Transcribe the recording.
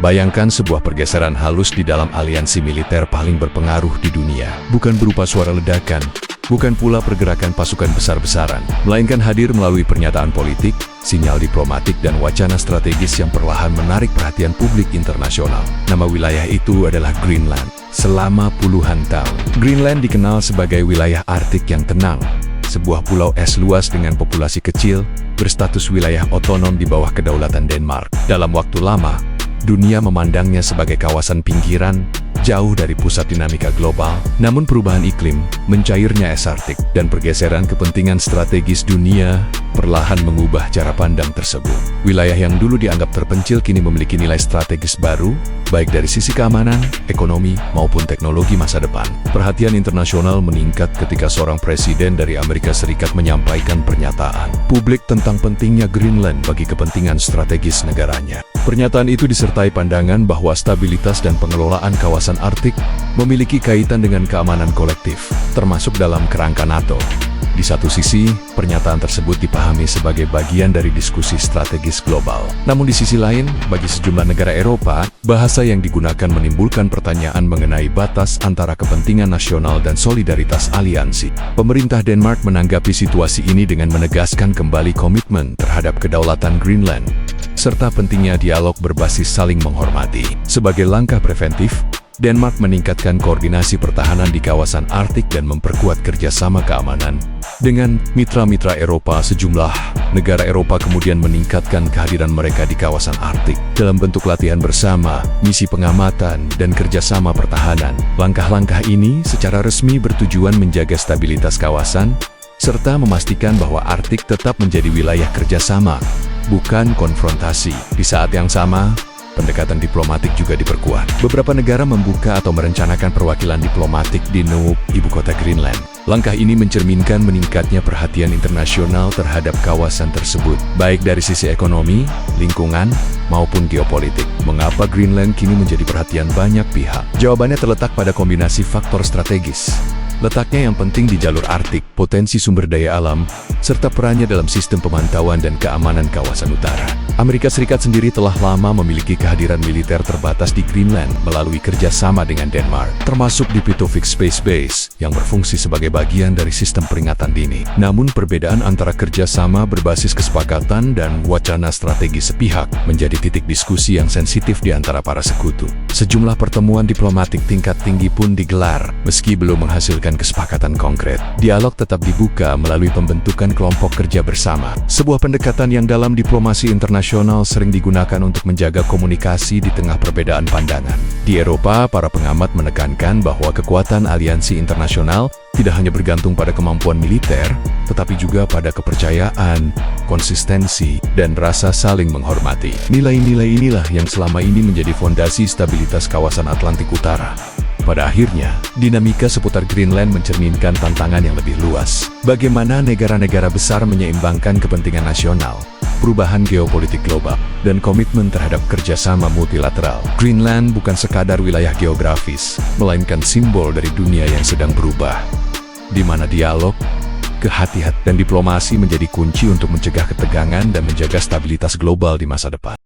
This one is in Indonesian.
Bayangkan sebuah pergeseran halus di dalam aliansi militer paling berpengaruh di dunia. Bukan berupa suara ledakan, bukan pula pergerakan pasukan besar-besaran, melainkan hadir melalui pernyataan politik, sinyal diplomatik, dan wacana strategis yang perlahan menarik perhatian publik internasional. Nama wilayah itu adalah Greenland. Selama puluhan tahun, Greenland dikenal sebagai wilayah Arktik yang tenang. Sebuah pulau es luas dengan populasi kecil, berstatus wilayah otonom di bawah kedaulatan Denmark. Dalam waktu lama, dunia memandangnya sebagai kawasan pinggiran, jauh dari pusat dinamika global. Namun perubahan iklim, mencairnya es Arktik, dan pergeseran kepentingan strategis dunia perlahan mengubah cara pandang tersebut. Wilayah yang dulu dianggap terpencil kini memiliki nilai strategis baru, baik dari sisi keamanan, ekonomi, maupun teknologi masa depan. Perhatian internasional meningkat ketika seorang presiden dari Amerika Serikat menyampaikan pernyataan publik tentang pentingnya Greenland bagi kepentingan strategis negaranya. Pernyataan itu disertai pandangan bahwa stabilitas dan pengelolaan kawasan Arktik memiliki kaitan dengan keamanan kolektif, termasuk dalam kerangka NATO. Di satu sisi, pernyataan tersebut dipahami sebagai bagian dari diskusi strategis global. Namun di sisi lain, bagi sejumlah negara Eropa, bahasa yang digunakan menimbulkan pertanyaan mengenai batas antara kepentingan nasional dan solidaritas aliansi. Pemerintah Denmark menanggapi situasi ini dengan menegaskan kembali komitmen terhadap kedaulatan Greenland, serta pentingnya dialog berbasis saling menghormati. Sebagai langkah preventif, Denmark meningkatkan koordinasi pertahanan di kawasan Arktik dan memperkuat kerjasama keamanan dengan mitra-mitra Eropa. Sejumlah negara Eropa kemudian meningkatkan kehadiran mereka di kawasan Arktik dalam bentuk latihan bersama, misi pengamatan, dan kerjasama pertahanan. Langkah-langkah ini secara resmi bertujuan menjaga stabilitas kawasan, serta memastikan bahwa Arktik tetap menjadi wilayah kerjasama, bukan konfrontasi. Di saat yang sama, pendekatan diplomatik juga diperkuat. Beberapa negara membuka atau merencanakan perwakilan diplomatik di Nuuk, ibu kota Greenland. Langkah ini mencerminkan meningkatnya perhatian internasional terhadap kawasan tersebut, baik dari sisi ekonomi, lingkungan, maupun geopolitik. Mengapa Greenland kini menjadi perhatian banyak pihak? Jawabannya terletak pada kombinasi faktor strategis. Letaknya yang penting di jalur Arktik, potensi sumber daya alam, serta perannya dalam sistem pemantauan dan keamanan kawasan utara. Amerika Serikat sendiri telah lama memiliki kehadiran militer terbatas di Greenland melalui kerjasama dengan Denmark, termasuk di Pitovik Space Base, yang berfungsi sebagai bagian dari sistem peringatan dini. Namun perbedaan antara kerjasama berbasis kesepakatan dan wacana strategi sepihak menjadi titik diskusi yang sensitif di antara para sekutu. Sejumlah pertemuan diplomatik tingkat tinggi pun digelar, meski belum menghasilkan kesepakatan konkret. Dialog tetap dibuka melalui pembentukan kelompok kerja bersama, sebuah pendekatan yang dalam diplomasi internasional sering digunakan untuk menjaga komunikasi di tengah perbedaan pandangan. Di Eropa, para pengamat menekankan bahwa kekuatan aliansi internasional tidak hanya bergantung pada kemampuan militer, tetapi juga pada kepercayaan, konsistensi, dan rasa saling menghormati. Nilai-nilai inilah yang selama ini menjadi fondasi stabilitas kawasan Atlantik Utara. Pada akhirnya, dinamika seputar Greenland mencerminkan tantangan yang lebih luas. Bagaimana negara-negara besar menyeimbangkan kepentingan nasional, perubahan geopolitik global, dan komitmen terhadap kerjasama multilateral. Greenland bukan sekadar wilayah geografis, melainkan simbol dari dunia yang sedang berubah, di mana dialog, kehati-hatian, dan diplomasi menjadi kunci untuk mencegah ketegangan dan menjaga stabilitas global di masa depan.